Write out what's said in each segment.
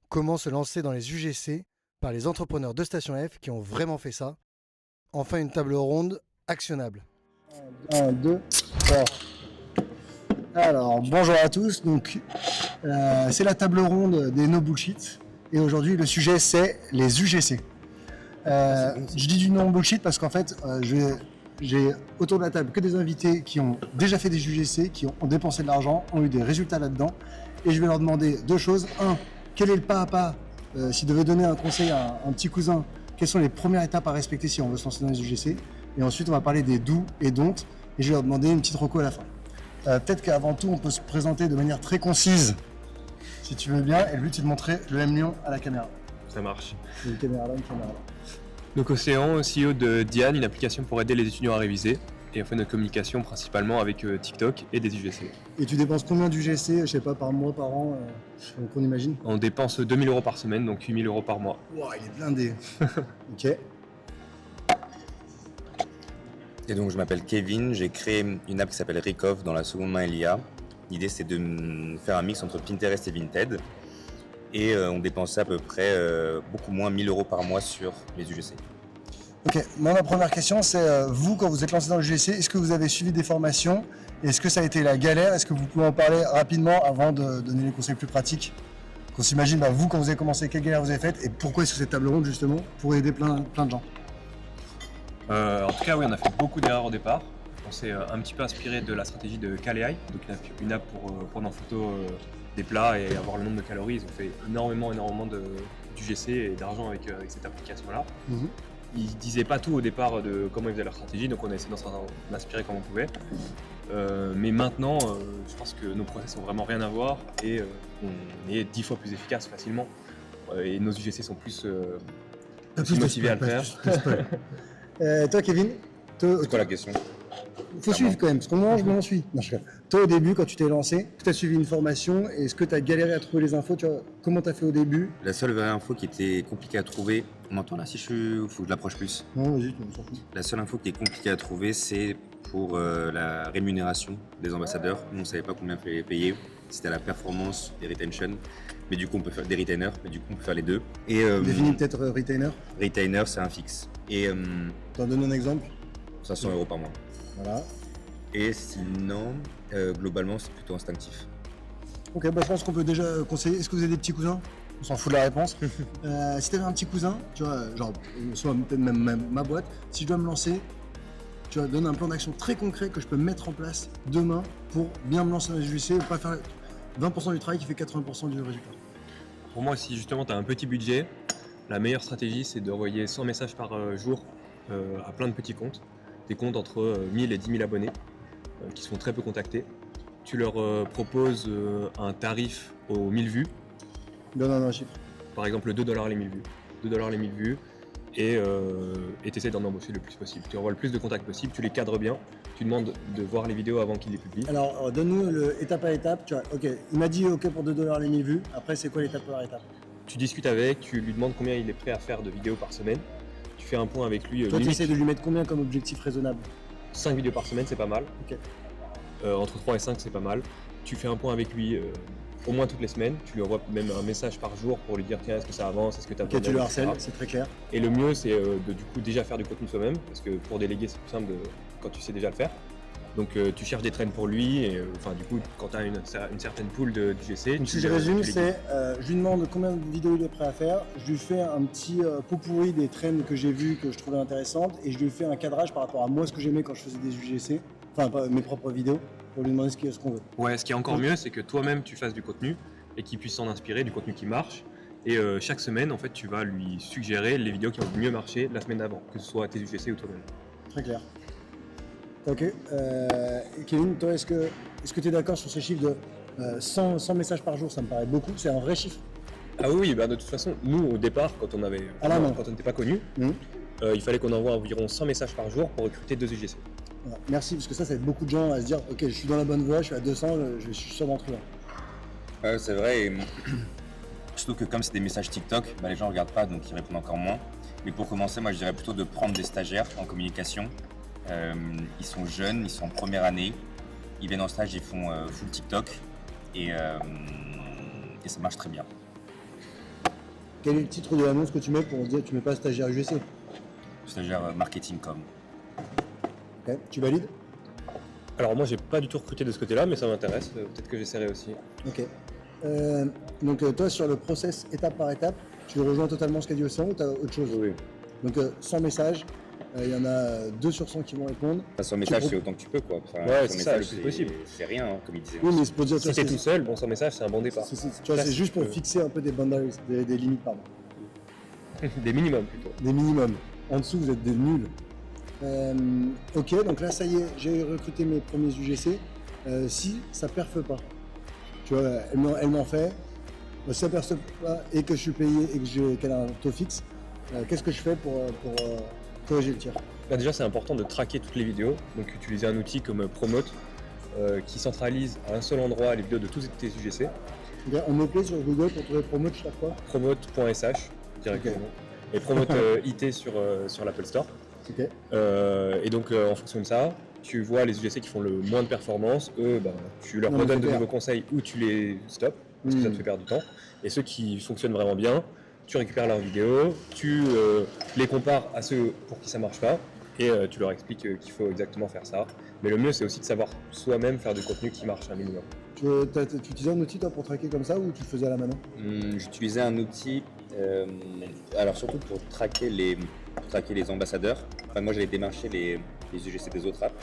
Comment se lancer dans les UGC par les entrepreneurs de Station F qui ont vraiment fait ça. Enfin, une table ronde actionnable. 1, 2, 3. Alors, bonjour à tous. Donc, c'est la table ronde des No Bullshit. Et aujourd'hui, le sujet, c'est les UGC. Je dis du non bullshit parce qu'en fait, j'ai autour de la table que des invités qui ont déjà fait des UGC, qui ont dépensé de l'argent, ont eu des résultats là-dedans. Et je vais leur demander deux choses. Un, quel est le pas à pas s'ils devaient donner un conseil à un petit cousin, quelles sont les premières étapes à respecter si on veut se lancer dans les UGC. Et ensuite, on va parler des do's et don'ts. Et je vais leur demander une petite reco à la fin. Peut-être qu'avant tout, on peut se présenter de manière très concise, si tu veux bien. Et le but, c'est de montrer le M-Lion à la caméra. Ça marche. Une caméra là, une caméra là. Donc Océan, CEO de Diane, une application pour aider les étudiants à réviser. Et on fait notre communication principalement avec TikTok et des UGC. Et tu dépenses combien d'UGC, je sais pas, par mois, par an, qu'on imagine? On dépense 2 000 € par semaine, donc 8 000 € par mois. Wow, il est blindé. Ok. Et donc je m'appelle Kevin, j'ai créé une app qui s'appelle Recoff dans la seconde main LIA. L'idée c'est de faire un mix entre Pinterest et Vinted. Et on dépensait à peu près beaucoup moins 1 000 € par mois sur les UGC. Ok, moi ma première question c'est, vous quand vous êtes lancé dans le UGC, est-ce que vous avez suivi des formations? Est-ce que ça a été la galère? Est-ce que vous pouvez en parler rapidement avant de donner les conseils plus pratiques? Qu'on s'imagine, vous quand vous avez commencé, quelle galère vous avez faite et pourquoi est-ce que cette table ronde justement pour aider plein de gens? En tout cas, oui, on a fait beaucoup d'erreurs au départ. On s'est un petit peu inspiré de la stratégie de Kaleai, donc une app pour prendre en photo des plats et avoir le nombre de calories. Ils ont fait énormément d'UGC et d'argent avec cette application-là. Ils disaient pas tout au départ de comment ils faisaient leur stratégie, donc on a essayé d'en inspirer comme on pouvait. Mais maintenant, je pense que nos process n'ont vraiment rien à voir et on est 10 fois plus efficace facilement. Et nos UGC sont plus motivés à le faire. Toi Kevin, C'est quoi la question? faut suivre quand même, parce qu'on mange, mais on suit. Non, toi au début, quand tu t'es lancé, tu as suivi une formation, et est-ce que tu as galéré à trouver les infos? Comment tu as fait au début? La seule vraie info qui était compliquée à trouver, on m'entend là si faut que je l'approche plus? Non, vas-y, tu m'en sors. La seule info qui est compliquée à trouver, c'est pour la rémunération des ambassadeurs. Nous, on ne savait pas combien il fallait payer. C'était la performance des retention, mais du coup, on peut faire des retainers, mais du coup, on peut faire les deux. Et Définis peut-être retainer. retainer, c'est un fixe. Et T'en donnes un exemple? 500 € par mois. Voilà. Et sinon, globalement, c'est plutôt instinctif. Ok, je pense qu'on peut déjà conseiller. Est-ce que vous avez des petits cousins? On s'en fout de la réponse. Si tu avais un petit cousin, tu vois, genre, soit peut-être même ma boîte, si je dois me lancer, tu vas donner un plan d'action très concret que je peux mettre en place demain pour bien me lancer dans les UGC et pas faire 20% du travail qui fait 80% du résultat. Pour moi, si justement tu as un petit budget, la meilleure stratégie c'est d'envoyer 100 messages par jour à plein de petits comptes. Des comptes entre 1000 et 10 000 abonnés qui se font très peu contacter. Tu leur proposes un tarif aux 1000 vues. Donne un chiffre. Par exemple 2 $ les 1000 vues. 2 $ les 1000 vues et tu essaies d'en embaucher le plus possible. Tu envoies le plus de contacts possible, tu les cadres bien, tu demandes de voir les vidéos avant qu'ils les publient. Alors, donne-nous étape à étape. Tu vois, ok, il m'a dit ok pour 2 $ les 1000 vues. Après, c'est quoi l'étape par étape? Tu discutes avec, tu lui demandes combien il est prêt à faire de vidéos par semaine. Tu fais un point avec lui. Toi, tu essaies de lui mettre combien comme objectif raisonnable? 5 vidéos par semaine, c'est pas mal. Ok. Entre 3 et 5, c'est pas mal. Tu fais un point avec lui au moins toutes les semaines. Tu lui envoies même un message par jour pour lui dire tiens, est-ce que ça avance, est-ce que tu as Ok, tu le harcèles, c'est très clair. Et le mieux, c'est de du coup déjà faire du contenu soi-même, parce que pour déléguer, c'est plus simple quand tu sais déjà le faire. Donc tu cherches des trends pour lui, et du coup, quand tu as une certaine pool d'UGC. Donc si je résume, c'est je lui demande combien de vidéos il est prêt à faire, je lui fais un petit pot pourri des trends que j'ai vus, que je trouvais intéressantes, et je lui fais un cadrage par rapport à moi, ce que j'aimais quand je faisais des UGC, enfin pas mes propres vidéos, pour lui demander ce qu'on veut. Ouais, ce qui est encore mieux, c'est que toi-même tu fasses du contenu et qu'il puisse s'en inspirer, du contenu qui marche. Et chaque semaine, en fait, tu vas lui suggérer les vidéos qui ont le mieux marché la semaine d'avant, que ce soit tes UGC ou toi-même. Très clair. Ok. Kevin, toi, est-ce que tu es d'accord sur ce chiffre de 100 messages par jour? Ça me paraît beaucoup, c'est un vrai chiffre. Ah oui, de toute façon, nous au départ, quand on n'était pas connu, il fallait qu'on envoie environ 100 messages par jour pour recruter 2 UGC. Voilà. Merci, parce que ça aide beaucoup de gens à se dire ok, je suis dans la bonne voie, je suis à 200, je suis sûr d'en trouver. C'est vrai, et surtout que comme c'est des messages TikTok, les gens ne regardent pas, donc ils répondent encore moins. Mais pour commencer, moi je dirais plutôt de prendre des stagiaires en communication. Ils sont jeunes, ils sont en première année, ils viennent en stage, ils font full TikTok et ça marche très bien. Quel est le titre de l'annonce que tu mets pour dire que tu mets pas stagiaire UGC? Stagiaire marketing com. Ok. Tu valides? Alors moi j'ai pas du tout recruté de ce côté-là, mais ça m'intéresse, peut-être que j'essaierai aussi. Ok. Donc toi sur le process étape par étape, tu rejoins totalement ce qu'a dit Océan ou tu as autre chose? Oui. Donc 100 messages, il y en a 2 sur 100 qui vont répondre. Enfin, sur message, c'est autant que tu peux, quoi. Enfin, Ouais, sur c'est ça, message, le plus possible. C'est rien, hein, comme il disait. Oui, mais c'est pour dire, tu Si vois, t'es c'est- tout seul, bon sans message c'est un bon départ. tu vois, Ça, c'est juste pour que- fixer un peu des boundaries, des limites, pardon. Des minimums plutôt. Des minimums. En dessous, vous êtes des nuls. Ok, donc là, ça y est, j'ai recruté mes premiers UGC. Si ça perfe pas, tu vois, elle m'en fait. Si ça perfe pas et que je suis payé et qu'elle a un taux fixe, qu'est-ce que je fais pour corriger le tir? Là, déjà c'est important de traquer toutes les vidéos, donc utiliser un outil comme Promote qui centralise à un seul endroit les vidéos de tous tes UGC. Ok, on met-clé sur Google pour trouver promo, je sais pas quoi. Promote.sh directement. Et Promote IT sur l'Apple Store. Ok. Et donc en fonction de ça, tu vois les UGC qui font le moins de performance, eux, tu leur Non, mais redonnes c'est de clair. nouveaux conseils ou tu les stops parce que ça te fait perdre du temps. Et ceux qui fonctionnent vraiment bien, tu récupères leurs vidéos, tu les compares à ceux pour qui ça marche pas et tu leur expliques qu'il faut exactement faire ça. Mais le mieux c'est aussi de savoir soi-même faire du contenu qui marche un minimum. Tu utilisais un outil toi, pour traquer comme ça ou tu le faisais à la main? J'utilisais un outil, alors surtout pour traquer les ambassadeurs. Enfin, moi, j'allais démarcher les UGC des autres apps.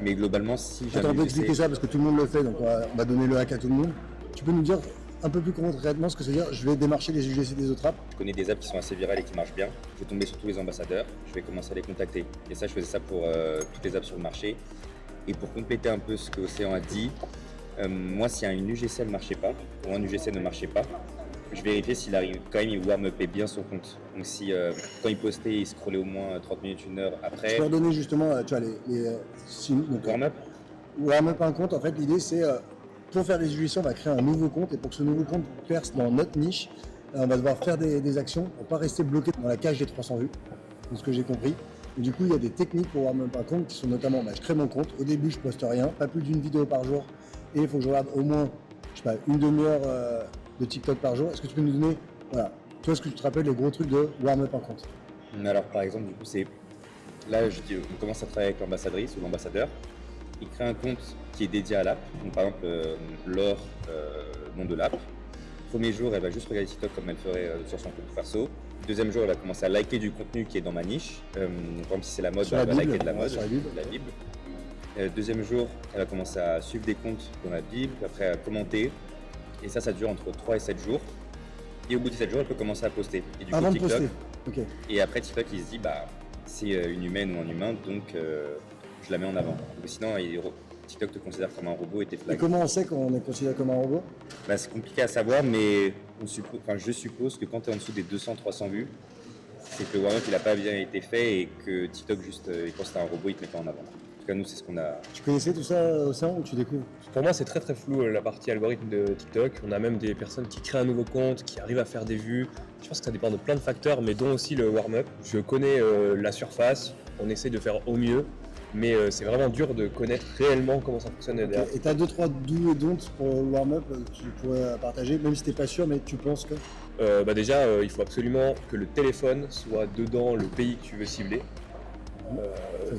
Mais globalement, si Attends, on j'avais peut expliquer ça parce que tout le monde le fait, donc on va donner le hack à tout le monde. Tu peux nous dire un peu plus concrètement ce que ça veut dire? Je vais démarcher les UGC des autres apps. Je connais des apps qui sont assez virales et qui marchent bien. Je vais tomber sur tous les ambassadeurs, je vais commencer à les contacter. Et ça, je faisais ça pour toutes les apps sur le marché. Et pour compléter un peu ce que Océan a dit, moi, si une UGC ne marchait pas, ou un UGC ne marchait pas, je vérifiais s'il arrive quand même, il warm-upait bien son compte. Donc si quand il postait, il scrollait au moins 30 minutes, 1 heure Je après. peux redonner justement, tu vois, donc, Warm-up, warm-up un compte, en fait, l'idée c'est pour faire des UGC, on va créer un nouveau compte et pour que ce nouveau compte perce dans notre niche, on va devoir faire des actions pour pas rester bloqué dans la cage des 300 vues, de ce que j'ai compris. Et du coup, il y a des techniques pour warm-up un compte qui sont notamment, je crée mon compte, au début je poste rien, pas plus d'une vidéo par jour et il faut que je regarde au moins, je sais pas, une demi-heure de TikTok par jour. Est-ce que tu peux nous donner, voilà, toi, est-ce que tu te rappelles les gros trucs de warm-up un compte? alors par exemple, du coup, c'est là, on commence à travailler avec l'ambassadrice ou l'ambassadeur. Il crée un compte qui est dédié à l'app. Donc par exemple, Laure, nom de l'app. Premier jour, elle va juste regarder TikTok comme elle ferait sur son compte perso. Deuxième jour, elle va commencer à liker du contenu qui est dans ma niche. Par exemple, si c'est la mode, Sur elle la va Bible, liker de la ouais, mode, sur la Bible. de la Bible. Deuxième jour, elle va commencer à suivre des comptes dans la Bible, après à commenter. Et ça dure entre 3 et 7 jours. Et au bout de 7 jours, elle peut commencer à poster. Et du coup, Avant de TikTok, poster. Ok. et après, TikTok, il se dit, c'est une humaine ou un humain, donc je la mets en avant. Ou sinon, TikTok te considère comme un robot et t'es Et flag. comment on sait qu'on est considéré comme un robot? C'est compliqué à savoir, mais je suppose que quand tu es en dessous des 200-300 vues, c'est que le warm-up il n'a pas bien été fait et que TikTok juste, il pense que t'es un robot, il te met pas en avant. En tout cas, nous, c'est ce qu'on a. Tu connaissais tout ça, Océan, ou tu découvres? Pour moi, c'est très très flou la partie algorithme de TikTok. On a même des personnes qui créent un nouveau compte, qui arrivent à faire des vues. Je pense que ça dépend de plein de facteurs, mais dont aussi le warm-up. Je connais la surface, on essaie de faire au mieux, mais c'est vraiment dur de connaître réellement comment ça fonctionne derrière. Et tu as 2-3 do et don'ts pour le warm-up que tu pourrais partager, même si tu n'es pas sûr, mais tu penses que. Déjà, il faut absolument que le téléphone soit dedans le pays que tu veux cibler.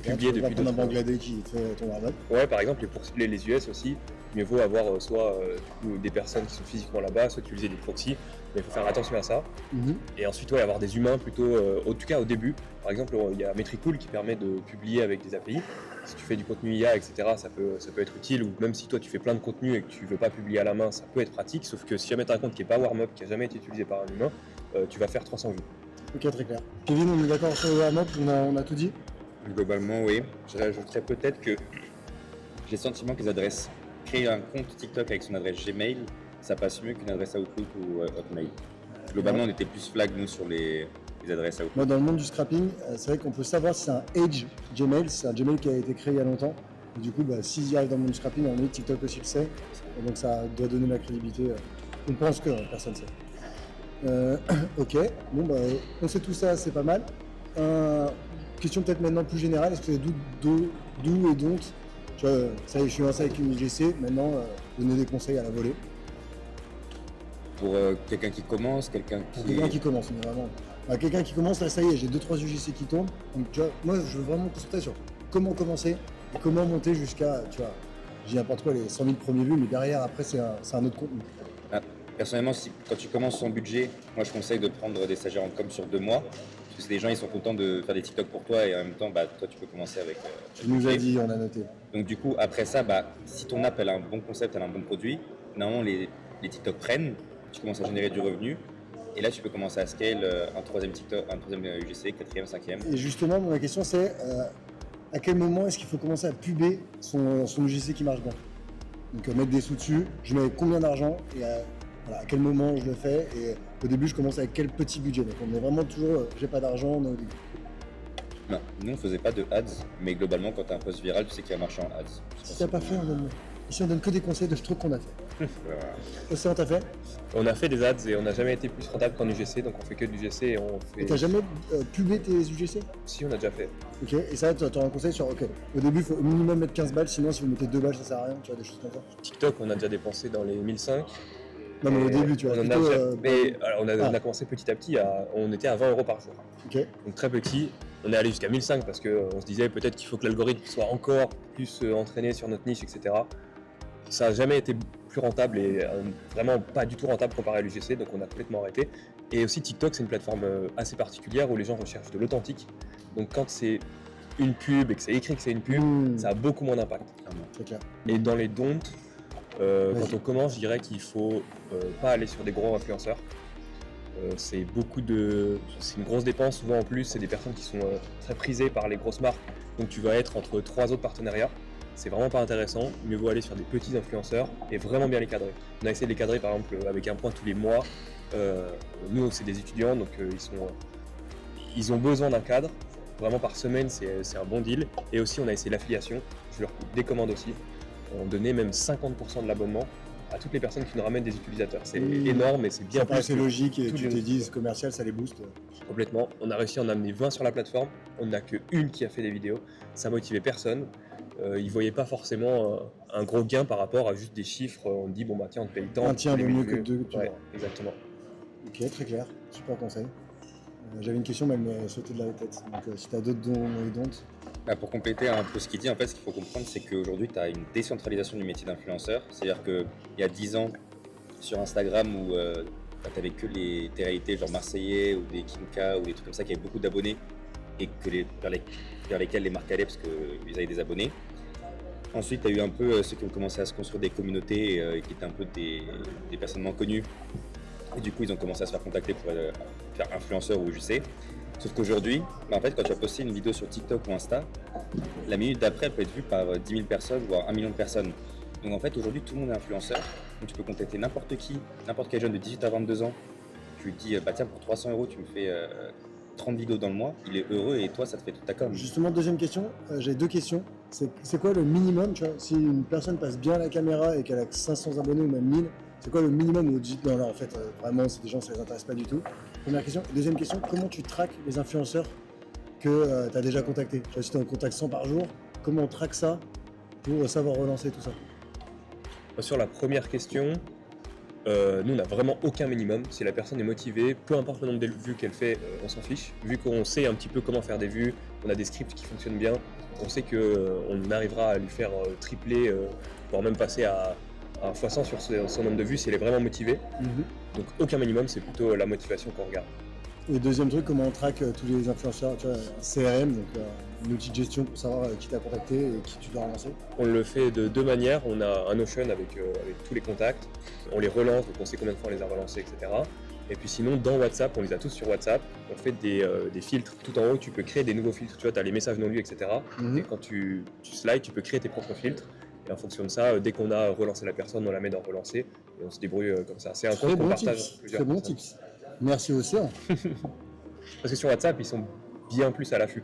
Publié depuis un 2-3 jours. Bangladais qui fait ton warm-up. Ouais, par exemple, et pour cibler les US aussi, mieux vaut avoir soit du coup, des personnes qui sont physiquement là-bas, soit utiliser des proxys, mais il faut faire attention à ça. Et ensuite, avoir des humains plutôt, en tout cas au début. Par exemple, il y a Metricool qui permet de publier avec des API. Si tu fais du contenu IA, etc., ça peut être utile, ou même si toi tu fais plein de contenu et que tu veux pas publier à la main, ça peut être pratique, sauf que si jamais tu as un compte qui n'est pas warm-up, qui n'a jamais été utilisé par un humain, tu vas faire 300 vues. Ok, très clair. Kevin, on est d'accord sur le warm-up, on a tout dit? Globalement, oui. Je rajouterais peut-être que j'ai le sentiment que les adresses, créer un compte TikTok avec son adresse Gmail, ça passe mieux qu'une adresse Outlook ou Hotmail. Globalement, on était plus flag, nous, sur les adresses Outlook. Moi, dans le monde du scrapping, c'est vrai qu'on peut savoir si c'est un Age Gmail, c'est un Gmail qui a été créé il y a longtemps. Et du coup, s'ils y arrivent dans le monde du scrapping, on est TikTok aussi le sait. Et donc ça doit donner la crédibilité. On pense que personne ne sait. Ok, on sait tout ça, c'est pas mal. Question peut-être maintenant plus générale, est-ce que vous avez do et don't? Tu vois, ça y est, je suis lancé avec une UGC, maintenant donner des conseils à la volée. Pour quelqu'un qui commence, quelqu'un Pour qui... quelqu'un qui commence, mais vraiment. Quelqu'un qui commence, là, ça y est, j'ai 2-3 UGC qui tournent. Donc, tu vois, moi, je veux vraiment me concentrer sur comment commencer et comment monter jusqu'à, tu vois, j'ai n'importe quoi, les 100 000 premiers vues, mais derrière, après, c'est un autre contenu. Ah, personnellement, quand tu commences sans budget, moi je conseille de prendre des stagiaires en com sur 2 mois. Parce que c'est des gens, ils sont contents de faire des TikTok pour toi et en même temps, toi tu peux commencer avec. Tu nous as dit, on a noté. Donc du coup, après ça, si ton app elle a un bon concept, elle a un bon produit, normalement les TikTok prennent, tu commences à générer du revenu. Et là, tu peux commencer à scale un troisième TikTok, un troisième UGC, quatrième, cinquième. Et justement, ma question c'est à quel moment est-ce qu'il faut commencer à puber son UGC qui marche bien? Donc mettre des sous dessus, je mets combien d'argent et voilà, à quel moment je le fais. Et au début, je commence avec quel petit budget. Donc on est vraiment toujours, j'ai pas d'argent, on est au début. Non, nous on faisait pas de ads, mais globalement, quand tu as un post viral, tu sais qu'il va marcher en ads. Si t'as pas fait, on donne. Ici, on donne que des conseils de trucs qu'on a fait. Océan, t'as fait? On a fait des ads et on n'a jamais été plus rentable qu'en UGC, donc on fait que de l'UGC et on fait... Et t'as jamais pubé tes UGC? Si, on a déjà fait. Ok, et ça, tu as un conseil sur, ok, au début, il faut au minimum mettre 15 balles, sinon si vous mettez 2 balles, ça sert à rien, tu vois, des choses comme ça. TikTok, on a déjà dépensé dans les 1005. Non, mais au Et début, tu vois, on en a plutôt, déjà- mais alors, on a commencé petit à petit, on était à 20 € par jour. ok. Donc très petit, on est allé jusqu'à 1005 parce qu'on se disait peut-être qu'il faut que l'algorithme soit encore plus entraîné sur notre niche, etc. Ça n'a jamais été plus rentable et vraiment pas du tout rentable comparé à l'UGC, donc on a complètement arrêté. Et aussi TikTok, c'est une plateforme assez particulière où les gens recherchent de l'authentique. Donc quand c'est une pub et que c'est écrit que c'est une pub, ça a beaucoup moins d'impact. C'est clair. Et dans les don'ts, Vas-y. quand on commence, je dirais qu'il faut pas aller sur des gros influenceurs. C'est une grosse dépense, souvent en plus, c'est des personnes qui sont très prisées par les grosses marques, donc tu vas être entre 3 autres partenariats. C'est vraiment pas intéressant, mieux vaut aller sur des petits influenceurs et vraiment bien les cadrer. On a essayé de les cadrer par exemple avec un point tous les mois. Nous c'est des étudiants, donc ils ont besoin d'un cadre. Vraiment par semaine, c'est un bon deal. Et aussi on a essayé l'affiliation, je leur coupe des commandes aussi. On donnait même 50% de l'abonnement à toutes les personnes qui nous ramènent des utilisateurs. C'est énorme et c'est bien Ça plus paraissait que logique et tous tu les t'es autres. dit, ce commercial, ça les booste. Complètement. On a réussi à en amener 20 sur la plateforme. On n'a qu'une qui a fait des vidéos. Ça motivait personne. Ils ne voyaient pas forcément un gros gain par rapport à juste des chiffres. On dit, bon bah tiens, on te paye tant. Un tien les vaut mieux vues. que deux, tu Ouais, vois. exactement. Ok, très clair, super conseil. J'avais une question, mais elle m'est sautée de la tête. Donc si t'as d'autres dons et don'ts. Pour compléter un peu ce qu'il dit, en fait, ce qu'il faut comprendre, c'est qu'aujourd'hui, tu as une décentralisation du métier d'influenceur. C'est-à-dire qu'il y a 10 ans, sur Instagram, où tu n'avais que les réalités genre Marseillais ou des Kinka ou des trucs comme ça qui avaient beaucoup d'abonnés et que vers lesquels les marques allaient parce qu'ils avaient des abonnés. Ensuite, tu as eu un peu ceux qui ont commencé à se construire des communautés et qui étaient un peu des personnes moins connues. Et du coup, ils ont commencé à se faire contacter pour faire influenceur ou UGC. Sauf qu'aujourd'hui, en fait, quand tu vas poster une vidéo sur TikTok ou Insta, la minute d'après, elle peut être vue par 10 000 personnes, voire 1 million de personnes. Donc en fait, aujourd'hui, tout le monde est influenceur. Donc tu peux contacter n'importe qui, n'importe quel jeune de 18 à 22 ans. Tu lui dis, tiens, pour 300 €, tu me fais 30 vidéos dans le mois. Il est heureux et toi, ça te fait toute ta com. Justement, deuxième question, j'ai deux questions. C'est quoi le minimum, tu vois, si une personne passe bien à la caméra et qu'elle a 500 abonnés ou même 1000, c'est quoi le minimum où tu dis, non, en fait, vraiment, c'est des gens, ça les intéresse pas du tout. Première question. Deuxième question, comment tu traques les influenceurs que tu as déjà contactés? Tu vois, si tu en contactes 100 par jour, comment on traque ça pour savoir relancer tout ça? Sur la première question, nous on n'a vraiment aucun minimum. Si la personne est motivée, peu importe le nombre de vues qu'elle fait, on s'en fiche. Vu qu'on sait un petit peu comment faire des vues, on a des scripts qui fonctionnent bien, on sait qu'on arrivera à lui faire tripler, voire même passer à x100 sur son nombre de vues si elle est vraiment motivée. Donc aucun minimum, c'est plutôt la motivation qu'on regarde. Et deuxième truc, comment on traque tous les influenceurs, tu vois, un CRM, donc un outil de gestion pour savoir qui t'a contacté et qui tu dois relancer? On le fait de deux manières. On a un Notion avec tous les contacts. On les relance, donc on sait combien de fois on les a relancés, etc. Et puis sinon, dans WhatsApp, on les a tous sur WhatsApp. On fait des filtres tout en haut. Tu peux créer des nouveaux filtres. Tu vois, tu as les messages non lus, etc. Et quand tu slides, tu peux créer tes propres filtres. Et en fonction de ça, dès qu'on a relancé la personne, on la met dans relancer. Et on se débrouille comme ça. C'est un compte qu'on partage entre plusieurs Très bon personnes. tips. Merci Océan. Parce que sur WhatsApp, ils sont bien plus à l'affût.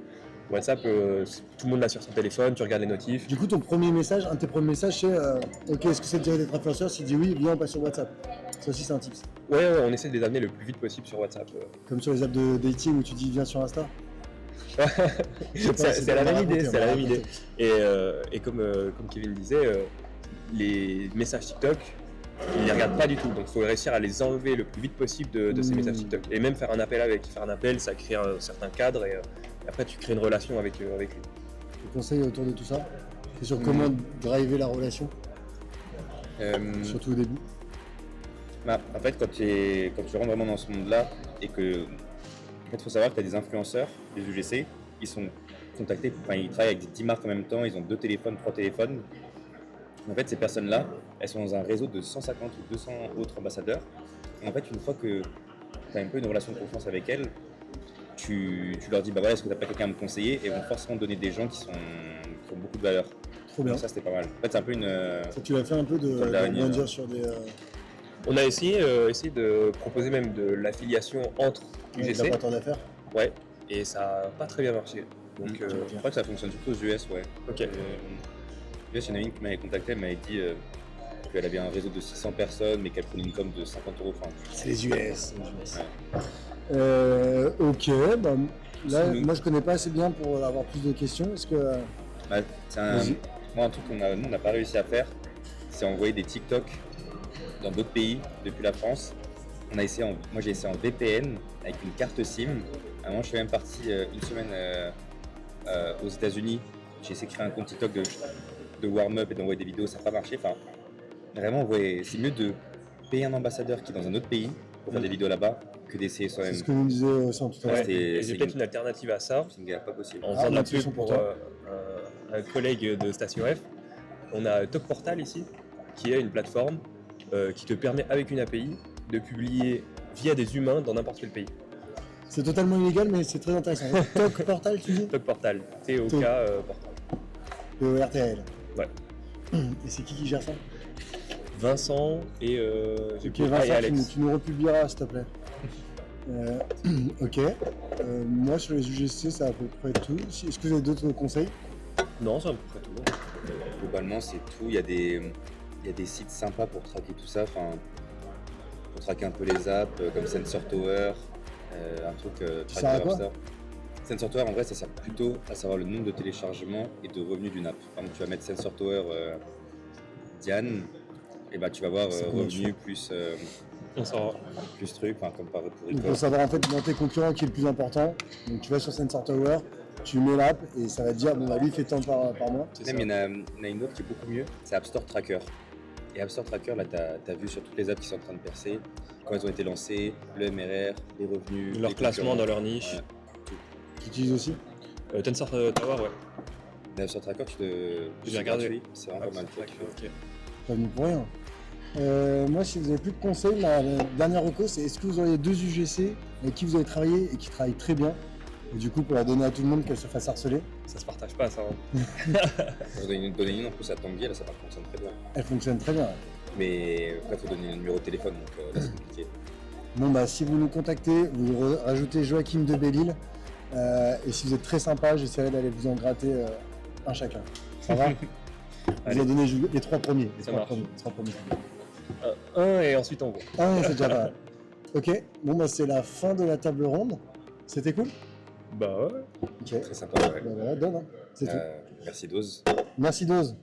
WhatsApp, tout le monde l'a sur son téléphone, tu regardes les notifs. Du coup, ton premier message, un de tes premiers messages, c'est ok, est-ce que c'est déjà d'être influenceur? S'il dit oui, viens, on passe sur WhatsApp. Ça aussi, c'est un tips. Ouais, on essaie de les amener le plus vite possible sur WhatsApp. Comme sur les apps de dating où tu dis viens sur Insta. C'est la même idée, c'est la même idée. idée. Et comme Kevin disait, les messages TikTok, ils les regardent pas du tout. Donc il faut réussir à les enlever le plus vite possible de ces messages TikTok. Et même faire un appel avec. Faire un appel, ça crée un certain cadre et après tu crées une relation avec lui. Tes conseils autour de tout ça? C'est sur comment driver la relation, surtout au début. Bah, en fait, quand tu rentres vraiment dans ce monde-là et que. En fait, il faut savoir que tu as des influenceurs, des UGC, ils sont contactés, enfin, ils travaillent avec 10 marques en même temps, ils ont 2 téléphones, 3 téléphones. En fait, ces personnes-là, elles sont dans un réseau de 150 ou 200 autres ambassadeurs. Et en fait, une fois que tu as un peu une relation de confiance avec elles, tu leur dis, bah voilà, est-ce que tu n'as pas quelqu'un à me conseiller? Et vont forcément donner des gens qui ont beaucoup de valeur. Trop bien. Donc ça, c'était pas mal. En fait, c'est un peu une. Ça, tu l'as fait un peu de rebondir sur des On a essayé de proposer même de l'affiliation entre UGC. apporteurs d'affaires. Ouais, et ça n'a pas très bien marché. Donc, Je crois que ça fonctionne surtout aux US, ouais. ok. US, il y en a une qui m'avait contacté, elle m'avait dit qu'elle avait un réseau de 600 personnes, mais qu'elle prenait une com de 50 €. Enfin, C'est les US. ouais. Ok, bah, là, Sinon- moi je connais pas assez bien pour avoir plus de questions. Est-ce que Bah, Vas-y. moi, un truc nous, on n'a pas réussi à faire, c'est envoyer des TikTok dans d'autres pays depuis la France. Moi, j'ai essayé en VPN avec une carte SIM. À un moment, je suis même parti une semaine aux États-Unis. J'ai essayé de créer un compte TikTok de warm-up et d'envoyer des vidéos, ça n'a pas marché. Enfin, vraiment, c'est mieux de payer un ambassadeur qui est dans un autre pays pour faire des vidéos là-bas que d'essayer c'est soi-même. ce que nous disait aussi tout à l'heure. c'était- Et c'est j'ai peut-être une- une alternative à ça. C'est une galère pas possible. En faisant de une la solution pub pour pour toi. un collègue de Station F, on a Talk Portal ici, qui est une plateforme qui te permet avec une API de publier via des humains dans n'importe quel pays. C'est totalement illégal, mais c'est très intéressant. Talk Portal, tu dis Talk Portal, TOK Portal. RTL. Ouais. Et c'est qui gère ça? Vincent et j'ai Ok, oublié- Vincent, et Alex. tu nous republieras s'il te plaît. Ok. Moi sur les UGC, c'est à peu près tout. Est-ce que vous avez d'autres conseils? Non, c'est à peu près tout. Globalement, c'est tout. Il y a des sites sympas pour traquer tout ça. Enfin, pour traquer un peu les apps, comme Sensor Tower, un truc Ça sert à quoi? App Store. Sensor Tower, en vrai, ça sert plutôt à savoir le nombre de téléchargements et de revenus d'une app. Par exemple, tu vas mettre Sensor Tower Diane, et bah tu vas voir C'est combien de revenus plus, On s'en plus trucs, enfin, comme par pour Il faut Record. savoir en fait dans tes concurrents qui est le plus important. Donc tu vas sur Sensor Tower, tu mets l'app et ça va te dire bon bah lui il fait tant par mois. c'est Même ça. il y en a une autre qui est beaucoup mieux, c'est App Store Tracker. Et App Store Tracker, là, tu as vu sur toutes les apps qui sont en train de percer, quand elles ont été lancées, le MRR, les revenus, Leur les classement concurrents. dans leur niche. Ouais. Tu utilises aussi. Tensor Tower, ouais. Mais App Store Tracker, J'ai c'est regardé. gratuit, c'est vraiment pas mal. Ok. Pas venu pour rien. Moi si vous avez plus de conseils, ma dernière reco c'est est-ce que vous auriez 2 UGC avec qui vous avez travaillé et qui travaillent très bien et du coup pour la donner à tout le monde qu'elle se fasse harceler. Ça se partage pas, ça. Hein. Faut donner une en plus à Tanguy, là ça fonctionne très bien. Elle fonctionne très bien. Mais après, il faut donner le numéro de téléphone, donc là c'est compliqué. Bon bah si vous nous contactez, vous rajoutez Joachim de Belle-Île et si vous êtes très sympa, j'essaierai d'aller vous en gratter un chacun. Ça va? Vous Allez. avez donné les 3 premiers. Ça marche. Les trois premiers. Un et ensuite on voit. Ah c'est déjà pas mal. Ok, bon bah c'est la fin de la table ronde. C'était cool? Bah ouais. Ok. Très sympa, ouais. Bah voilà, donne, hein. C'est tout. Merci Dose. Merci Dose.